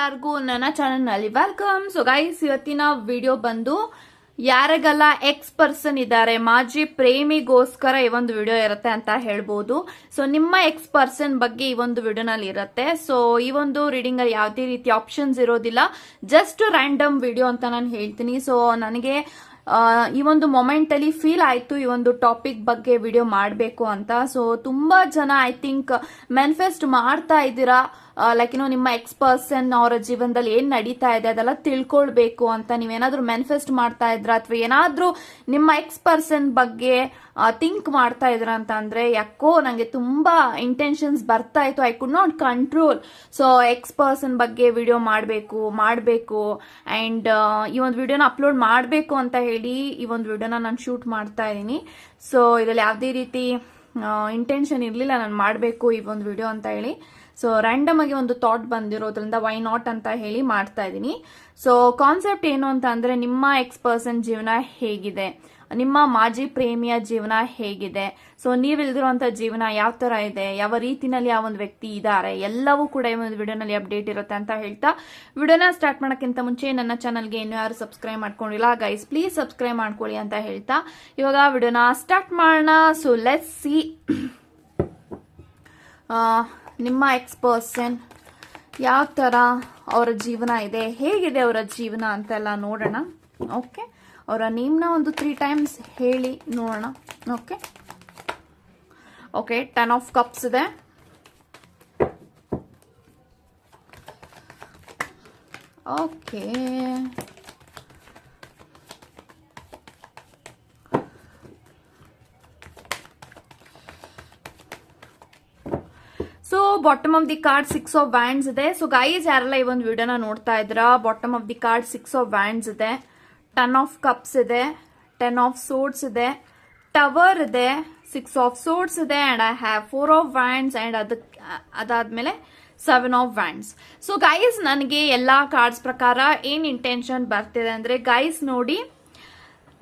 ಎಲ್ಲರಿಗೂ ನನ್ನ ಚಾನಲ್ನಲ್ಲಿ ವೆಲ್ಕಮ್. ಸೊ ಗೈಸ್, ಇವತ್ತಿನ ವಿಡಿಯೋ ಬಂದು ಯಾರಿಗೆಲ್ಲ ಎಕ್ಸ್ ಪರ್ಸನ್ ಇದ್ದಾರೆ, ಮಾಜಿ ಪ್ರೇಮಿಗೋಸ್ಕರ ಈ ಒಂದು ವಿಡಿಯೋ ಇರುತ್ತೆ ಅಂತ ಹೇಳ್ಬೋದು. ಸೊ ನಿಮ್ಮ ಎಕ್ಸ್ ಪರ್ಸನ್ ಬಗ್ಗೆ ಈ ಒಂದು ವಿಡಿಯೋನಲ್ಲಿ ಇರುತ್ತೆ. ಸೊ ಈ ಒಂದು ರೀಡಿಂಗ್ ಅಲ್ಲಿ ಯಾವುದೇ ರೀತಿ ಆಪ್ಷನ್ಸ್ ಇರೋದಿಲ್ಲ, ಜಸ್ಟ್ ರ್ಯಾಂಡಮ್ ವಿಡಿಯೋ ಅಂತ ನಾನು ಹೇಳ್ತೀನಿ. ಸೊ ನನಗೆ ಈ ಒಂದು ಮೊಮೆಂಟ್ ಅಲ್ಲಿ ಫೀಲ್ ಆಯ್ತು ಈ ಒಂದು ಟಾಪಿಕ್ ಬಗ್ಗೆ ವಿಡಿಯೋ ಮಾಡಬೇಕು ಅಂತ. ಸೊ ತುಂಬಾ ಜನ ಐ ಥಿಂಕ್ ಮ್ಯಾನಿಫೆಸ್ಟ್ ಮಾಡ್ತಾ ಇದ್ದೀರಾ, ಲೈಕ್ ನಿಮ್ಮ ಎಕ್ಸ್ ಪರ್ಸನ್ ಅವರ ಜೀವನದಲ್ಲಿ ಏನ್ ನಡೀತಾ ಇದೆ ಅದೆಲ್ಲ ತಿಳ್ಕೊಳ್ಬೇಕು ಅಂತ ನೀವೇನಾದ್ರೂ ಮ್ಯಾನಿಫೆಸ್ಟ್ ಮಾಡ್ತಾ ಇದ್ರ ಅಥವಾ ಏನಾದ್ರೂ ನಿಮ್ಮ ಎಕ್ಸ್ ಪರ್ಸನ್ ಬಗ್ಗೆ ಥಿಂಕ್ ಮಾಡ್ತಾ ಇದ್ರ ಅಂತ ಅಂದ್ರೆ, ಯಾಕೋ ನಂಗೆ ತುಂಬಾ ಇಂಟೆನ್ಷನ್ಸ್ ಬರ್ತಾ ಇತ್ತು, I could not control. So ex person ಬಗ್ಗೆ ವಿಡಿಯೋ ಮಾಡಬೇಕು ಅಂಡ್ ಈ ಒಂದು ವಿಡಿಯೋನ ಅಪ್ಲೋಡ್ ಮಾಡಬೇಕು ಅಂತ ಹೇಳಿ ಈ ಒಂದು ವಿಡಿಯೋನ ನಾನು ಶೂಟ್ ಮಾಡ್ತಾ ಇದ್ದೀನಿ. ಸೊ ಇದರಲ್ಲಿ ಯಾವುದೇ ರೀತಿ ಇಂಟೆನ್ಷನ್ ಇರಲಿಲ್ಲ ನಾನು ಮಾಡಬೇಕು ಈ ಒಂದು ವಿಡಿಯೋ ಅಂತ ಹೇಳಿ. ಸೊ ರ್ಯಾಂಡಮ್ ಆಗಿ ಒಂದು ಥಾಟ್ ಬಂದಿರೋದ್ರಿಂದ ವೈ ನಾಟ್ ಅಂತ ಹೇಳಿ ಮಾಡ್ತಾ ಇದ್ದೀನಿ. ಸೊ ಕಾನ್ಸೆಪ್ಟ್ ಏನು ಅಂತ ಅಂದ್ರೆ, ನಿಮ್ಮ ಎಕ್ಸ್ ಪರ್ಸನ್ ಜೀವನ ಹೇಗಿದೆ, ನಿಮ್ಮ ಮಾಜಿ ಪ್ರೇಮಿಯ ಜೀವನ ಹೇಗಿದೆ, ಸೊ ನೀವಿಲ್ದಿರುವಂತ ಜೀವನ ಯಾವ ತರ ಇದೆ, ಯಾವ ರೀತಿನಲ್ಲಿ ಆ ಒಂದು ವ್ಯಕ್ತಿ ಇದ್ದಾರೆ, ಎಲ್ಲವೂ ಕೂಡ ಈ ಒಂದು ವಿಡಿಯೋನಲ್ಲಿ ಅಪ್ಡೇಟ್ ಇರುತ್ತೆ ಅಂತ ಹೇಳ್ತಾ ವಿಡಿಯೋನ ಸ್ಟಾರ್ಟ್ ಮಾಡೋಕ್ಕಿಂತ ಮುಂಚೆ ನನ್ನ ಚಾನಲ್ಗೆ ಇನ್ನೂ ಯಾರು ಸಬ್ಸ್ಕ್ರೈಬ್ ಮಾಡ್ಕೊಂಡಿಲ್ಲ ಗೈಸ್, ಪ್ಲೀಸ್ ಸಬ್ಸ್ಕ್ರೈಬ್ ಮಾಡ್ಕೊಳ್ಳಿ ಅಂತ ಹೇಳ್ತಾ ಇವಾಗ ವಿಡಿಯೋನ ಸ್ಟಾರ್ಟ್ ಮಾಡೋಣ. ಸೊ ಲೆಟ್ಸ್ ಸಿ ನಿಮ್ಮ ಎಕ್ಸ್ ಪರ್ಸನ್ ಯಾವ ತರ ಅವರ ಜೀವನ ಇದೆ, ಹೇಗಿದೆ ಅವರ ಜೀವನ ಅಂತೆಲ್ಲ ನೋಡೋಣ. ಓಕೆ, ಅವರ ನೇಮ್ನ ಒಂದು 3 times ಹೇಳಿ ನೋಡೋಣ. ಓಕೆ ಓಕೆ 10 of cups ಇದೆ, okay so bottom of the card 6 of wands ಇದೆ. ಸೊ ಗೈಸ್, ಯಾರೆಲ್ಲ ಈ ಒಂದು ವಿಡಿಯೋನ ನೋಡ್ತಾ ಇದ್ರ, bottom of the card 6 of wands ಇದೆ, 10 of cups ಇದೆ, 10 of swords ಇದೆ, ಟವರ್ ಇದೆ, 6 of swords ಇದೆ, and I have 4 of wands and ಅದಾದ್ಮೇಲೆ 7 of wands. ಸೊ ಗೈಸ್, ನನಗೆ ಎಲ್ಲಾ ಕಾರ್ಡ್ಸ್ ಪ್ರಕಾರ ಏನ್ ಇಂಟೆನ್ಷನ್ ಬರ್ತಿದೆ ಅಂದ್ರೆ, ಗೈಸ್ ನೋಡಿ,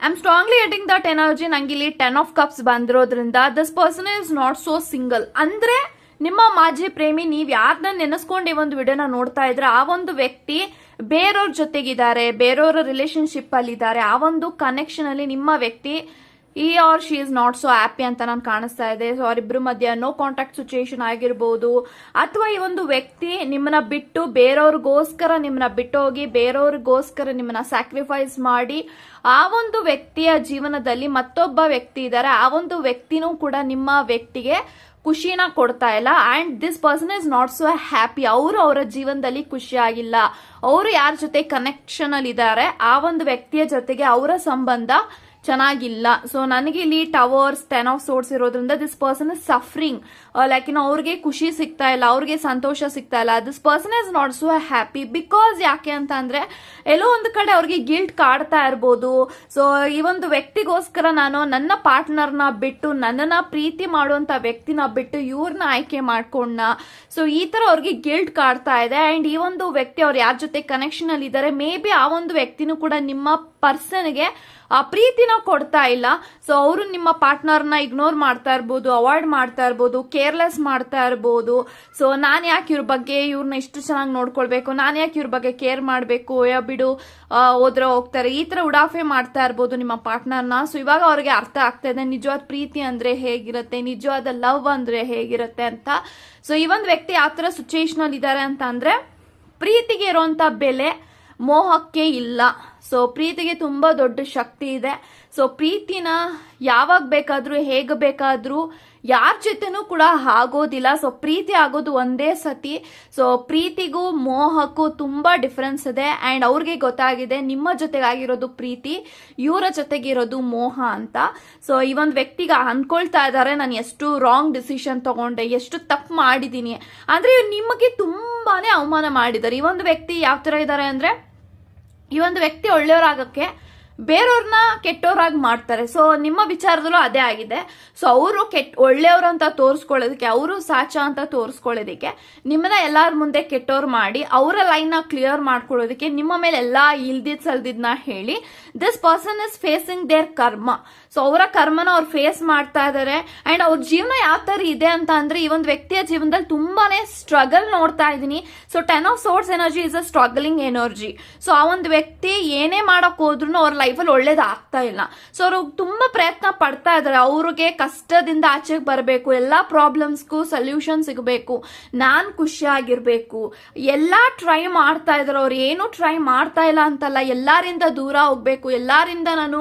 I am strongly getting that energy. ನಂಗೆ ಇಲ್ಲಿ 10 of cups ಬಂದಿರೋದ್ರಿಂದ this person is not so single. ಅಂದ್ರೆ ನಿಮ್ಮ ಮಾಜಿ ಪ್ರೇಮಿ, ನೀವ್ ಯಾರನ್ನ ನೆನೆಸ್ಕೊಂಡು ಈ ಒಂದು ವಿಡಿಯೋನ ನೋಡ್ತಾ ಇದ್ರೆ ಆ ಒಂದು ವ್ಯಕ್ತಿ ಬೇರೆಯವ್ರ ಜೊತೆಗಿದ್ದಾರೆ, ಬೇರೆಯವರ ರಿಲೇಶನ್ಶಿಪ್ ಅಲ್ಲಿ ಇದ್ದಾರೆ. ಆ ಒಂದು ಕನೆಕ್ಷನ್ ಅಲ್ಲಿ ನಿಮ್ಮ ವ್ಯಕ್ತಿ ಈ or she is not so happy ಅಂತ ನಾನು ಕಾಣಿಸ್ತಾ ಇದೆ. ಸೊ ಅವರಿಬ್ರು ಮಧ್ಯ ನೋ ಕಾಂಟ್ಯಾಕ್ಟ್ ಸಿಚುಯೇಷನ್ ಆಗಿರ್ಬೋದು, ಅಥವಾ ಈ ಒಂದು ವ್ಯಕ್ತಿ ನಿಮ್ಮನ್ನ ಬಿಟ್ಟು ಬೇರೆಯವ್ರಿಗೋಸ್ಕರ ನಿಮ್ಮನ್ನ ಬಿಟ್ಟು ಹೋಗಿ ಬೇರೆಯವ್ರಿಗೋಸ್ಕರ ನಿಮ್ಮನ್ನ ಸ್ಯಾಕ್ರಿಫೈಸ್ ಮಾಡಿ ಆ ಒಂದು ವ್ಯಕ್ತಿಯ ಜೀವನದಲ್ಲಿ ಮತ್ತೊಬ್ಬ ವ್ಯಕ್ತಿ ಇದ್ದಾರೆ. ಆ ಒಂದು ವ್ಯಕ್ತಿನೂ ಕೂಡ ನಿಮ್ಮ ವ್ಯಕ್ತಿಗೆ ಖುಷಿನ ಕೊಡ್ತಾ ಇಲ್ಲ and this person is not so happy. ಅವರು ಅವರ ಜೀವನದಲ್ಲಿ ಖುಷಿಯಾಗಿಲ್ಲ, ಅವರು ಯಾರ ಜೊತೆ ಕನೆಕ್ಷನ್ ಅಲ್ಲಿ ಇದ್ದಾರೆ ಆ ಒಂದು ವ್ಯಕ್ತಿಯ ಜೊತೆಗೆ ಅವರ ಸಂಬಂಧ ಚೆನ್ನಾಗಿಲ್ಲ. ಸೊ ನನಗೆ ಇಲ್ಲಿ ಟವರ್ಸ್ 10 of swords ಇರೋದ್ರಿಂದ this person is suffering, like ಅವ್ರಿಗೆ ಖುಷಿ ಸಿಗ್ತಾ ಇಲ್ಲ, ಅವ್ರಿಗೆ ಸಂತೋಷ ಸಿಗ್ತಾ ಇಲ್ಲ. This person is not so happy because ಯಾಕೆ ಅಂತ ಅಂದ್ರೆ, ಎಲ್ಲೋ ಒಂದು ಕಡೆ ಅವ್ರಿಗೆ ಗಿಲ್ಟ್ ಕಾಡ್ತಾ ಇರ್ಬೋದು. ಸೊ ಈ ಒಂದು ವ್ಯಕ್ತಿಗೋಸ್ಕರ ನಾನು ನನ್ನ ಪಾರ್ಟ್ನರ್ನ ಬಿಟ್ಟು, ನನ್ನನ್ನ ಪ್ರೀತಿ ಮಾಡುವಂತ ವ್ಯಕ್ತಿನ ಬಿಟ್ಟು ಇವ್ರನ್ನ ಆಯ್ಕೆ ಮಾಡ್ಕೊಂಡ. ಸೊ ಈ ತರ ಅವ್ರಿಗೆ ಗಿಲ್ಟ್ ಕಾಡ್ತಾ ಇದೆ ಅಂಡ್ ಈ ಒಂದು ವ್ಯಕ್ತಿ ಅವ್ರು ಯಾರ ಜೊತೆ ಕನೆಕ್ಷನ್ ಅಲ್ಲಿ ಇದ್ದಾರೆ, ಮೇ ಬಿ ಆ ಒಂದು ವ್ಯಕ್ತಿನೂ ಕೂಡ ನಿಮ್ಮ ಪರ್ಸನ್ಗೆ ಆ ಪ್ರೀತಿನ ಕೊಡ್ತಾ ಇಲ್ಲ. ಸೊ ಅವರು ನಿಮ್ಮ ಪಾರ್ಟ್ನರ್ನ ಇಗ್ನೋರ್ ಮಾಡ್ತಾ ಇರ್ಬೋದು, ಅವಾಯ್ಡ್ ಮಾಡ್ತಾ ಇರ್ಬೋದು, ಕೇರ್ಲೆಸ್ ಮಾಡ್ತಾ ಇರ್ಬೋದು. ಸೊ ನಾನ್ ಯಾಕೆ ಇವ್ರ ಬಗ್ಗೆ ಇವ್ರನ್ನ ಇಷ್ಟು ಚೆನ್ನಾಗಿ ನೋಡ್ಕೊಳ್ಬೇಕು, ನಾನ್ ಯಾಕೆ ಇವ್ರ ಬಗ್ಗೆ ಕೇರ್ ಮಾಡ್ಬೇಕು, ಬಿಡು ಹೋದ್ರೆ ಹೋಗ್ತಾರೆ, ಈ ತರ ಉಡಾಫೆ ಮಾಡ್ತಾ ಇರ್ಬೋದು ನಿಮ್ಮ ಪಾರ್ಟ್ನರ್ನ. ಸೊ ಇವಾಗ ಅವ್ರಿಗೆ ಅರ್ಥ ಆಗ್ತಾ ಇದೆ ನಿಜವಾದ ಪ್ರೀತಿ ಅಂದ್ರೆ ಹೇಗಿರುತ್ತೆ, ನಿಜವಾದ ಲವ್ ಅಂದ್ರೆ ಹೇಗಿರುತ್ತೆ ಅಂತ. ಸೊ ಈ ಒಂದು ವ್ಯಕ್ತಿ ಯಾವ ತರ ಸಿಚುಯೇಷನ್ ಅಲ್ಲಿ ಇದ್ದಾರೆ ಅಂತ ಅಂದ್ರೆ, ಪ್ರೀತಿಗೆ ಇರುವಂತ ಬೆಲೆ ಮೋಹಕ್ಕೆ ಇಲ್ಲ. ಸೊ ಪ್ರೀತಿಗೆ ತುಂಬಾ ದೊಡ್ಡ ಶಕ್ತಿ ಇದೆ. ಸೊ ಪ್ರೀತಿನ ಯಾವಾಗ ಬೇಕಾದ್ರೂ ಹೇಗೆ ಬೇಕಾದ್ರೂ ಯಾರ ಜೊತೆನೂ ಕೂಡ ಆಗೋದಿಲ್ಲ. ಸೊ ಪ್ರೀತಿ ಆಗೋದು ಒಂದೇ ಸತಿ. ಸೊ ಪ್ರೀತಿಗೂ ಮೋಹಕ್ಕೂ ತುಂಬಾ ಡಿಫರೆನ್ಸ್ ಇದೆ ಅಂಡ್ ಅವ್ರಿಗೆ ಗೊತ್ತಾಗಿದೆ ನಿಮ್ಮ ಜೊತೆಗಾಗಿರೋದು ಪ್ರೀತಿ, ಇವರ ಜೊತೆಗಿರೋದು ಮೋಹ ಅಂತ. ಸೊ ಈ ಒಂದು ವ್ಯಕ್ತಿಗೆ ಅನ್ಕೊಳ್ತಾ ಇದ್ದಾರೆ, ನಾನು ಎಷ್ಟು ರಾಂಗ್ ಡಿಸಿಷನ್ ತಗೊಂಡೆ, ಎಷ್ಟು ತಪ್ಪು ಮಾಡಿದೀನಿ ಅಂದ್ರೆ ನಿಮಗೆ ತುಂಬಾನೇ ಅವಮಾನ ಮಾಡಿದ್ದಾರೆ. ಈ ಒಂದು ವ್ಯಕ್ತಿ ಯಾವ ತರ ಇದ್ದಾರೆ ಅಂದ್ರೆ, ಈ ಒಂದು ವ್ಯಕ್ತಿ ಒಳ್ಳೆಯವರಾಗಕ್ಕೆ ಬೇರೆಯವ್ರನ್ನ ಕೆಟ್ಟವ್ರಾಗಿ ಮಾಡ್ತಾರೆ. ಸೊ ನಿಮ್ಮ ವಿಚಾರದಲ್ಲೂ ಅದೇ ಆಗಿದೆ. ಸೊ ಅವರು ಒಳ್ಳೆಯವರು ಅಂತ ತೋರಿಸ್ಕೊಳ್ಳೋದಕ್ಕೆ, ಅವರು ಸಾಚ ಅಂತ ತೋರಿಸ್ಕೊಳ್ಳೋದಕ್ಕೆ ನಿಮ್ಮನ್ನ ಎಲ್ಲಾರ ಮುಂದೆ ಕೆಟ್ಟವ್ರು ಮಾಡಿ ಅವರ ಲೈನ್ ನ ಕ್ಲಿಯರ್ ಮಾಡ್ಕೊಳ್ಳೋದಕ್ಕೆ ನಿಮ್ಮ ಮೇಲೆ ಎಲ್ಲಾ ಇಲ್ದಿದ್ ಸಲ್ದಿದ್ನ ಹೇಳಿ this person is facing their karma. So ಅವರ ಕರ್ಮನ ಅವ್ರು ಫೇಸ್ ಮಾಡ್ತಾ ಇದಾರೆ. ಅಂಡ್ ಅವ್ರ ಜೀವನ ಯಾವ ತರ ಇದೆ ಅಂತ ಅಂದ್ರೆ, ಈ ಒಂದು ವ್ಯಕ್ತಿಯ ಜೀವನದಲ್ಲಿ ತುಂಬಾನೇ ಸ್ಟ್ರಗಲ್ ನೋಡ್ತಾ ಇದೀನಿ. So 10 of Swords energy is a struggling energy. So ಆ ಒಂದು ವ್ಯಕ್ತಿ ಏನೇ ಮಾಡಕ್ ಹೋದ್ರು ಅವ್ರ ಲೈಫಲ್ಲಿ ಒಳ್ಳೇದು ಆಗ್ತಾ ಇಲ್ಲ. ಸೊ ಅವರು ತುಂಬಾ ಪ್ರಯತ್ನ ಪಡ್ತಾ ಇದಾರೆ, ಅವ್ರಿಗೆ ಕಷ್ಟದಿಂದ ಆಚೆಗೆ ಬರಬೇಕು, ಎಲ್ಲಾ ಪ್ರಾಬ್ಲಮ್ಸ್ಗೂ ಸೊಲ್ಯೂಷನ್ ಸಿಗಬೇಕು, ನಾನ್ ಖುಷಿಯಾಗಿರ್ಬೇಕು, ಎಲ್ಲಾ ಟ್ರೈ ಮಾಡ್ತಾ ಇದಾರೆ. ಅವ್ರು ಏನು ಟ್ರೈ ಮಾಡ್ತಾ ಇಲ್ಲ ಅಂತಲ್ಲ, ಎಲ್ಲಾರಿಂದ ದೂರ ಹೋಗ್ಬೇಕು, ಎಲ್ಲಾರಿಂದ ನಾನು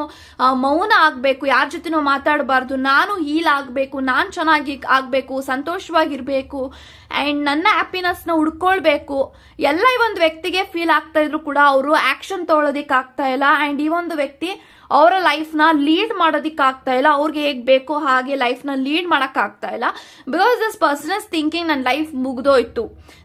ಮೌನ ಆಗ್ಬೇಕು, ಯಾರ ಜೊತೆನೂ ಮಾತಾಡಬಾರ್ದು, ನಾನು ಹೀಲ್ ಆಗ್ಬೇಕು, ನಾನ್ ಚೆನ್ನಾಗಿ ಆಗ್ಬೇಕು, ಸಂತೋಷವಾಗಿರ್ಬೇಕು, ಅಂಡ್ ನನ್ನ ಹ್ಯಾಪಿನೆಸ್ ನ ಹುಡ್ಕೊಳ್ಬೇಕು ಎಲ್ಲ ಈ ಒಂದು ವ್ಯಕ್ತಿಗೆ ಫೀಲ್ ಆಗ್ತಾ ಇದ್ರು ಕೂಡ ಅವರು ಆಕ್ಷನ್ ತಗೊಳ್ಳೋದಿಕ್ ಆಗ್ತಾ ಇಲ್ಲ. ಅಂಡ್ ಈ ಒಂದು ವ್ಯಕ್ತಿ ಅವರ ಲೈಫ್ ನ ಲೀಡ್ ಮಾಡೋದಿಕ್ ಆಗ್ತಾ ಇಲ್ಲ, ಅವ್ರಿಗೆ ಹೇಗ್ ಬೇಕೋ ಹಾಗೆ ಲೈಫ್ ನ ಲೀಡ್ ಮಾಡಕ್ ಆಗ್ತಾ ಇಲ್ಲ. Because this person is thinking ನನ್ನ ಲೈಫ್ ಮುಗ್ದೋಯ್ತು,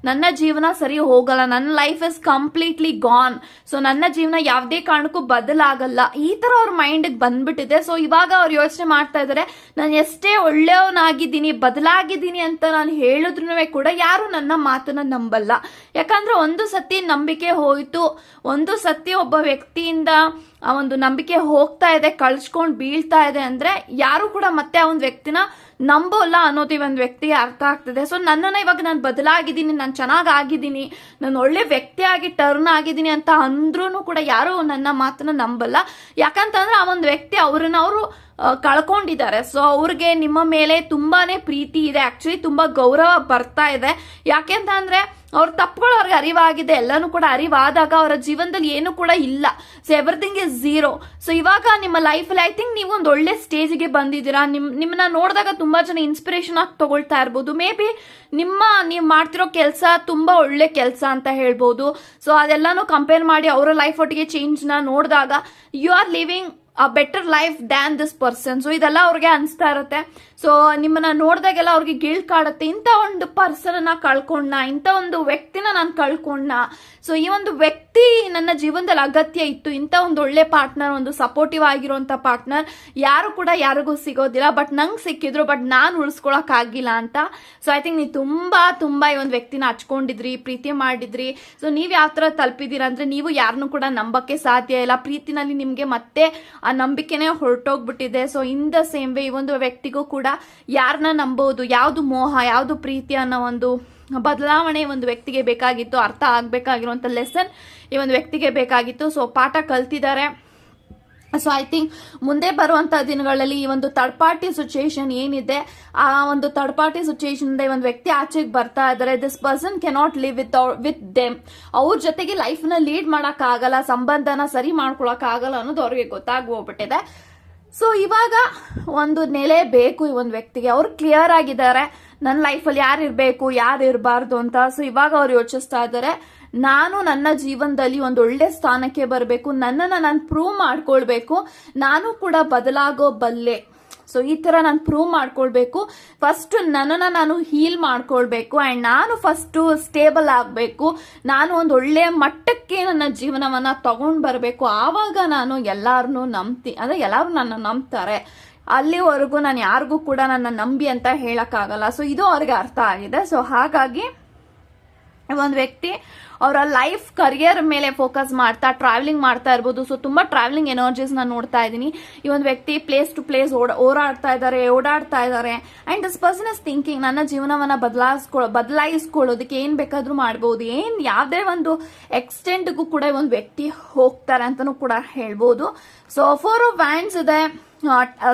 ನನ್ನ ಜೀವನ ಸರಿ ಹೋಗಲ್ಲ, ನನ್ನ life is completely gone, so ನನ್ನ ಜೀವನ ಯಾವ್ದೇ ಕಾರಣಕ್ಕೂ ಬದಲಾಗಲ್ಲ, ಈ ತರ ಅವ್ರ ಮೈಂಡ್ ಬಂದ್ಬಿಟ್ಟಿದೆ. ಸೊ ಇವಾಗ ಅವ್ರು ಯೋಚನೆ ಮಾಡ್ತಾ ಇದಾರೆ, ನಾನು ಎಷ್ಟೇ ಒಳ್ಳೆಯವನಾಗಿದ್ದೀನಿ, ಬದಲಾಗಿದ್ದೀನಿ ಅಂತ ನಾನು ಹೇಳಿದ್ರು ಕೂಡ ಯಾರು ನನ್ನ ಮಾತನ್ನ ನಂಬಲ್ಲ. ಯಾಕಂದ್ರೆ ಒಂದು ಸತಿ ನಂಬಿಕೆ ಹೋಯ್ತು, ಒಂದು ಸತಿ ಒಬ್ಬ ವ್ಯಕ್ತಿಯಿಂದ ಆ ಒಂದು ನಂಬಿಕೆ ಹೋಗ್ತಾ ಇದೆ, ಕಳ್ಸ್ಕೊಂಡ್ ಬೀಳ್ತಾ ಇದೆ ಅಂದ್ರೆ ಯಾರು ಕೂಡ ಮತ್ತೆ ಆ ಒಂದು ವ್ಯಕ್ತಿನ ನಂಬೋಲ್ಲ ಅನ್ನೋದು ಈ ಒಂದು ವ್ಯಕ್ತಿಗೆ ಅರ್ಥ ಆಗ್ತದೆ. ಸೊ ನನ್ನನ್ನ ಇವಾಗ ನಾನು ಬದಲಾಗಿದ್ದೀನಿ, ನಾನು ಚೆನ್ನಾಗ್ ಆಗಿದ್ದೀನಿ, ನಾನು ಒಳ್ಳೆ ವ್ಯಕ್ತಿಯಾಗಿ ಟರ್ನ್ ಆಗಿದ್ದೀನಿ ಅಂತ ಅಂದ್ರೂ ಕೂಡ ಯಾರು ನನ್ನ ಮಾತನ್ನ ನಂಬಲ್ಲ. ಯಾಕಂತಂದ್ರೆ ಆ ಒಂದು ವ್ಯಕ್ತಿ ಅವ್ರನ್ನ ಅವರು ಕಳ್ಕೊಂಡಿದ್ದಾರೆ. ಸೊ ಅವ್ರಿಗೆ ನಿಮ್ಮ ಮೇಲೆ ತುಂಬಾನೇ ಪ್ರೀತಿ ಇದೆ, ಆಕ್ಚುಲಿ ತುಂಬಾ ಗೌರವ ಬರ್ತಾ ಇದೆ. ಯಾಕೆಂತ ಅಂದ್ರೆ ಅವ್ರ ತಪ್ಪುಗಳು ಅವ್ರಿಗೆ ಅರಿವಾಗಿದೆ, ಎಲ್ಲಾನು ಕೂಡ ಅರಿವಾದಾಗ ಅವರ ಜೀವನದಲ್ಲಿ ಏನು ಕೂಡ ಇಲ್ಲ. So everything is zero. So ಇವಾಗ ನಿಮ್ಮ ಲೈಫಲ್ಲಿ ಐ ಥಿಂಕ್ ನೀವು ಒಂದು ಒಳ್ಳೆ ಸ್ಟೇಜ್ಗೆ ಬಂದಿದ್ದೀರಾ. ನಿಮ್ಮನ್ನ ನೋಡಿದಾಗ ತುಂಬಾ ಜನ ಇನ್ಸ್ಪಿರೇಷನ್ ಆಗಿ ತಗೊಳ್ತಾ ಇರ್ಬೋದು. ಮೇ ಬಿ ನೀವು ಮಾಡ್ತಿರೋ ಕೆಲಸ ತುಂಬಾ ಒಳ್ಳೆ ಕೆಲಸ ಅಂತ ಹೇಳ್ಬೋದು. ಸೊ ಅದೆಲ್ಲಾನು ಕಂಪೇರ್ ಮಾಡಿ ಅವರ ಲೈಫ್ ಒಟ್ಟಿಗೆ ಚೇಂಜ್ ನ ನೋಡಿದಾಗ you are living a better life than this person. So ಇದೆಲ್ಲ ಅವ್ರಿಗೆ ಅನಿಸ್ತಾ ಇರುತ್ತೆ. ಸೊ ನಿಮ್ಮನ್ನ ನೋಡಿದಾಗೆಲ್ಲ ಅವ್ರಿಗೆ ಗಿಲ್ಟ್ ಕಾಡುತ್ತೆ, ಇಂಥ ಒಂದು ಪರ್ಸನ್ ಕಳ್ಕೊಂಡ, ಇಂಥ ಒಂದು ವ್ಯಕ್ತಿನ ನಾನು ಕಳ್ಕೊಂಡ. ಸೊ ಈ ಒಂದು ವ್ಯಕ್ತಿ ನನ್ನ ಜೀವನದಲ್ಲಿ ಅಗತ್ಯ ಇತ್ತು, ಇಂಥ ಒಂದು ಒಳ್ಳೆ ಪಾರ್ಟ್ನರ್, ಒಂದು ಸಪೋರ್ಟಿವ್ ಆಗಿರುವಂತ ಪಾರ್ಟ್ನರ್ ಯಾರು ಕೂಡ ಯಾರಿಗೂ ಸಿಗೋದಿಲ್ಲ, ಬಟ್ ನಂಗೆ ಸಿಕ್ಕಿದ್ರು, ಬಟ್ ನಾನು ಉಳಿಸ್ಕೊಳಕ್ ಆಗಿಲ್ಲ ಅಂತ. ಸೊ ಐ ಥಿಂಕ್ ನೀವು ತುಂಬಾ ಈ ಒಂದು ವ್ಯಕ್ತಿನ ಹಚ್ಕೊಂಡಿದ್ರಿ, ಪ್ರೀತಿ ಮಾಡಿದ್ರಿ. ಸೊ ನೀವ್ ಯಾವ ತರ ತಲುಪಿದೀರ ಅಂದ್ರೆ, ನೀವು ಯಾರನ್ನು ಕೂಡ ನಂಬಕ್ಕೆ ಸಾಧ್ಯ ಇಲ್ಲ, ಪ್ರೀತಿನಲ್ಲಿ ನಿಮ್ಗೆ ಮತ್ತೆ ಆ ನಂಬಿಕೆನೇ ಹೊರಟೋಗ್ಬಿಟ್ಟಿದೆ. So in the same way ಈ ಒಂದು ವ್ಯಕ್ತಿಗೂ ಕೂಡ ಯಾರನ್ನ ನಂಬೋದು, ಯಾವ್ದು ಮೋಹ, ಯಾವ್ದು ಪ್ರೀತಿ ಅನ್ನೋ ಒಂದು ಬದಲಾವಣೆ ಒಂದು ವ್ಯಕ್ತಿಗೆ ಬೇಕಾಗಿತ್ತು, ಅರ್ಥ ಆಗ್ಬೇಕಾಗಿರುವಂತ ಲೆಸನ್ ಈ ಒಂದು ವ್ಯಕ್ತಿಗೆ ಬೇಕಾಗಿತ್ತು. ಸೊ ಪಾಠ ಕಲ್ತಿದ್ದಾರೆ. ಸೊ ಐ ಥಿಂಕ್ ಮುಂದೆ ಬರುವಂತ ದಿನಗಳಲ್ಲಿ ಈ ಒಂದು ಥರ್ಡ್ ಪಾರ್ಟಿ ಸಿಚುಯೇಷನ್ ಏನಿದೆ, ಆ ಒಂದು ಥರ್ಡ್ ಪಾರ್ಟಿ ಸಿಚುಯೇಷನ್ ಇಂದ ಒಂದು ವ್ಯಕ್ತಿ ಆಚೆಗೆ ಬರ್ತಾ ಇದ್ದಾರೆ. This person cannot live with them. ಅವ್ರ ಜೊತೆಗೆ ಲೈಫ್ ನ ಲೀಡ್ ಮಾಡಕ್ ಆಗಲ್ಲ, ಸಂಬಂಧನ ಸರಿ ಮಾಡ್ಕೊಳಕ್ ಆಗಲ್ಲ ಅನ್ನೋದು ಅವ್ರಿಗೆ ಗೊತ್ತಾಗೋಗ್ಬಿಟ್ಟಿದೆ. ಸೊ ಇವಾಗ ಒಂದು ನೆಲೆ ಬೇಕು ಈ ಒಂದು ವ್ಯಕ್ತಿಗೆ. ಅವ್ರು ಕ್ಲಿಯರ್ ಆಗಿದ್ದಾರೆ ನನ್ನ ಲೈಫಲ್ಲಿ ಯಾರು ಇರಬೇಕು, ಯಾರು ಇರಬಾರ್ದು ಅಂತ. ಸೊ ಇವಾಗ ಅವ್ರು ಯೋಚಿಸ್ತಾ ಇದ್ದಾರೆ, ನಾನು ನನ್ನ ಜೀವನದಲ್ಲಿ ಒಂದು ಒಳ್ಳೆ ಸ್ಥಾನಕ್ಕೆ ಬರಬೇಕು, ನನ್ನನ್ನು ನಾನು ಪ್ರೂವ್ ಮಾಡ್ಕೊಳ್ಬೇಕು, ನಾನು ಕೂಡ ಬದಲಾಗೋ ಬಲ್ಲೆ. ಸೊ ಈ ತರ ನಾನು ಪ್ರೂವ್ ಮಾಡ್ಕೊಳ್ಬೇಕು, ಫಸ್ಟ್ ನನ್ನನ್ನು ನಾನು ಹೀಲ್ ಮಾಡ್ಕೊಳ್ಬೇಕು, ಅಂಡ್ ನಾನು ಫಸ್ಟ್ ಸ್ಟೇಬಲ್ ಆಗಬೇಕು, ನಾನು ಒಂದು ಒಳ್ಳೆ ಮಟ್ಟಕ್ಕೆ ನನ್ನ ಜೀವನವನ್ನ ತಗೊಂಡ್ ಬರಬೇಕು. ಆವಾಗ ನಾನು ಎಲ್ಲಾರನ್ನೂ ಅಂದ್ರೆ ಎಲ್ಲಾರು ನನ್ನ ನಂಬ್ತಾರೆ. ಅಲ್ಲಿವರೆಗೂ ನಾನು ಯಾರಿಗೂ ಕೂಡ ನನ್ನ ನಂಬಿ ಅಂತ ಹೇಳಕ್ಕಾಗಲ್ಲ. ಸೊ ಇದು ಅವ್ರಿಗೆ ಅರ್ಥ ಆಗಿದೆ. ಸೊ ಹಾಗಾಗಿ ಒಂದು ವ್ಯಕ್ತಿ ಅವರ ಲೈಫ್ ಕರಿಯರ್ ಮೇಲೆ ಫೋಕಸ್ ಮಾಡ್ತಾ ಟ್ರಾವೆಲಿಂಗ್ ಮಾಡ್ತಾ ಇರ್ಬೋದು. ಸೊ ತುಂಬಾ ಟ್ರಾವೆಲಿಂಗ್ ಎನರ್ಜೀಸ್ ನಾನು ನೋಡ್ತಾ ಇದ್ದೀನಿ. ಈ ಒಂದು ವ್ಯಕ್ತಿ ಪ್ಲೇಸ್ ಟು ಪ್ಲೇಸ್ ಓಡಾಡ್ತಾ ಇದ್ದಾರೆ. And this person is thinking, ನನ್ನ ಜೀವನವನ್ನ ಬದಲಾಯಿಸ್ಕೊಳ್ಳೋದಕ್ಕೆ ಏನ್ ಬೇಕಾದ್ರೂ ಮಾಡ್ಬೋದು, ಯಾವ್ದೇ ಒಂದು ಎಕ್ಸ್ಟೆಂಟ್ಗೂ ಕೂಡ ಒಂದು ವ್ಯಕ್ತಿ ಹೋಗ್ತಾರೆ ಅಂತಾನೂ ಕೂಡ ಹೇಳ್ಬೋದು. ಸೊ 4 of Wands ಇದೆ,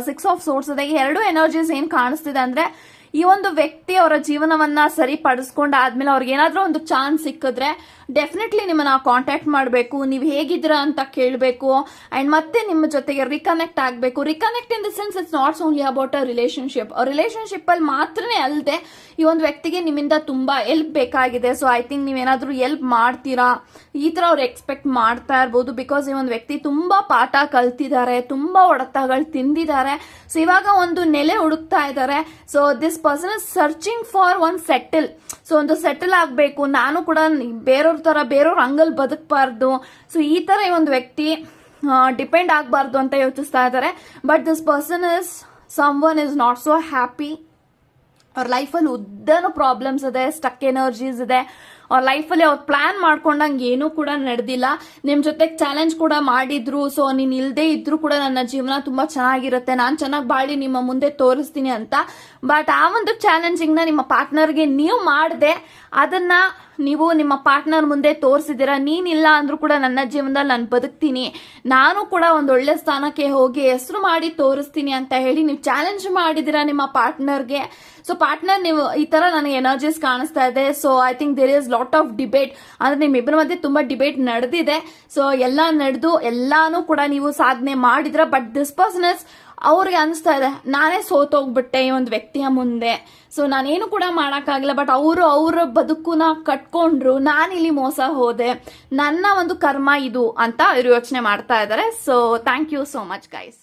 6 of Swords ಇದೆ. ಈ ಎರಡು ಎನರ್ಜೀಸ್ ಏನ್ ಕಾಣಿಸ್ತಿದೆ ಅಂದ್ರೆ, ಈ ಒಂದು ವ್ಯಕ್ತಿ ಅವರ ಜೀವನವನ್ನ ಸರಿಪಡಿಸ್ಕೊಂಡಾದ್ಮೇಲೆ ಅವ್ರಿಗೆ ಏನಾದ್ರೂ ಒಂದು ಚಾನ್ಸ್ ಸಿಕ್ಕಿದ್ರೆ ಡೆಫಿನೆಟ್ಲಿ ನಿಮ್ಮನ್ನ ಕಾಂಟ್ಯಾಕ್ಟ್ ಮಾಡಬೇಕು, ನೀವು ಹೇಗಿದ್ದೀರಾ ಅಂತ ಕೇಳಬೇಕು, ಅಂಡ್ ಮತ್ತೆ ನಿಮ್ಮ ಜೊತೆಗೆ ರಿಕನೆಕ್ಟ್ ಆಗಬೇಕು. Reconnect in the sense it's not only about a relationship ಅಲ್ಲಿ ಮಾತ್ರನೇ ಅಲ್ಲದೆ ಈ ಒಂದು ವ್ಯಕ್ತಿಗೆ ನಿಮ್ಮಿಂದ ತುಂಬಾ ಹೆಲ್ಪ್ ಬೇಕಾಗಿದೆ. ಸೊ ಐ ಥಿಂಕ್ ನೀವೇನಾದ್ರೂ ಹೆಲ್ಪ್ ಮಾಡ್ತೀರಾ, ಈ ತರ ಅವ್ರು ಎಕ್ಸ್ಪೆಕ್ಟ್ ಮಾಡ್ತಾ ಇರ್ಬೋದು. ಬಿಕಾಸ್ ಈ ಒಂದು ವ್ಯಕ್ತಿ ತುಂಬಾ ಪಾಠ ಕಲ್ತಿದ್ದಾರೆ, ತುಂಬಾ ಹೊಡೆತಗಳು ತಿಂದಿದ್ದಾರೆ. ಸೊ ಇವಾಗ ಒಂದು ನೆಲೆ ಹುಡುಕ್ತಾ ಇದ್ದಾರೆ. So this person is searching for one settle. So ಒಂದು ಸೆಟಲ್ ಆಗ್ಬೇಕು, ನಾನು ಕೂಡ ಬೇರೆಯವ್ರ ಹಂಗಲ್ ಬದುಕಬಾರ್ದು. ಸೊ ಈ ತರ ಈ ಒಂದು ವ್ಯಕ್ತಿ ಡಿಪೆಂಡ್ ಆಗಬಾರ್ದು ಅಂತ ಯೋಚಿಸ್ತಾ ಇದ್ದಾರೆ. But this person someone is not so happy. ಅವ್ರ ಲೈಫಲ್ಲಿ ಉದ್ದನೂ ಪ್ರಾಬ್ಲಮ್ಸ್ ಇದೆ, ಸ್ಟಕ್ ಎನರ್ಜೀಸ್ ಇದೆ. ಅವ್ರ ಲೈಫಲ್ಲಿ ಅವ್ರು ಪ್ಲಾನ್ ಮಾಡ್ಕೊಂಡಂಗೆ ಏನೂ ಕೂಡ ನಡೆದಿಲ್ಲ. ನಿಮ್ ಜೊತೆಗೆ ಚಾಲೆಂಜ್ ಕೂಡ ಮಾಡಿದ್ರು. ಸೊ ನೀನ್ ಇಲ್ದೇ ಇದ್ರು ಕೂಡ ನನ್ನ ಜೀವನ ತುಂಬಾ ಚೆನ್ನಾಗಿರುತ್ತೆ, ನಾನ್ ಚೆನ್ನಾಗಿ ಬಾಳಿ ನಿಮ್ಮ ಮುಂದೆ ತೋರಿಸ್ತೀನಿ ಅಂತ. ಬಟ್ ಆ ಒಂದು ಚಾಲೆಂಜಿಂಗ್ ನ ನಿಮ್ಮ ಪಾರ್ಟ್ನರ್ಗೆ ನೀವು ಮಾಡದೆ ಅದನ್ನ ನೀವು ನಿಮ್ಮ ಪಾರ್ಟ್ನರ್ ಮುಂದೆ ತೋರಿಸಿದ್ದೀರಾ. ನೀನಿಲ್ಲ ಅಂದ್ರೂ ಕೂಡ ನನ್ನ ಜೀವನದಲ್ಲಿ ನಾನು ಬದುಕ್ತೀನಿ, ನಾನು ಕೂಡ ಒಂದು ಒಳ್ಳೆ ಸ್ಥಾನಕ್ಕೆ ಹೋಗಿ ಹೆಸರು ಮಾಡಿ ತೋರಿಸ್ತೀನಿ ಅಂತ ಹೇಳಿ ನೀವು ಚಾಲೆಂಜ್ ಮಾಡಿದಿರಾ ನಿಮ್ಮ ಪಾರ್ಟ್ನರ್ಗೆ. ಸೊ ಪಾರ್ಟ್ನರ್ ನೀವು ಈ ತರ ನನಗೆ ಎನರ್ಜೀಸ್ ಕಾಣಿಸ್ತಾ ಇದೆ. So I think there is lot of debate, ಅಂದ್ರೆ ನಿಮ್ಮಿಬ್ಬರ ಮಧ್ಯೆ ತುಂಬಾ ಡಿಬೇಟ್ ನಡೆದಿದೆ. ಸೊ ಎಲ್ಲ ನಡೆದು ಎಲ್ಲಾನು ಕೂಡ ನೀವು ಸಾಧನೆ ಮಾಡಿದ್ರ. ಬಟ್ ದಿಸ್ ಪರ್ಸನ್ ಇಸ್, ಅವ್ರಿಗೆ ಅನಿಸ್ತಾ ಇದೆ ನಾನೇ ಸೋತೋಗ್ಬಿಟ್ಟೆ ಈ ಒಂದು ವ್ಯಕ್ತಿಯ ಮುಂದೆ, ಸೊ ನಾನೇನು ಕೂಡ ಮಾಡೋಕ್ಕಾಗಿಲ್ಲ. ಬಟ್ ಅವರು ಅವರ ಬದುಕುನ ಕಟ್ಕೊಂಡ್ರು, ನಾನಿಲ್ಲಿ ಮೋಸ ಹೋದೆ, ನನ್ನ ಒಂದು ಕರ್ಮ ಇದು ಅಂತ ಇವರು ಯೋಚನೆ ಮಾಡ್ತಾ ಇದ್ದಾರೆ. So thank you so much guys.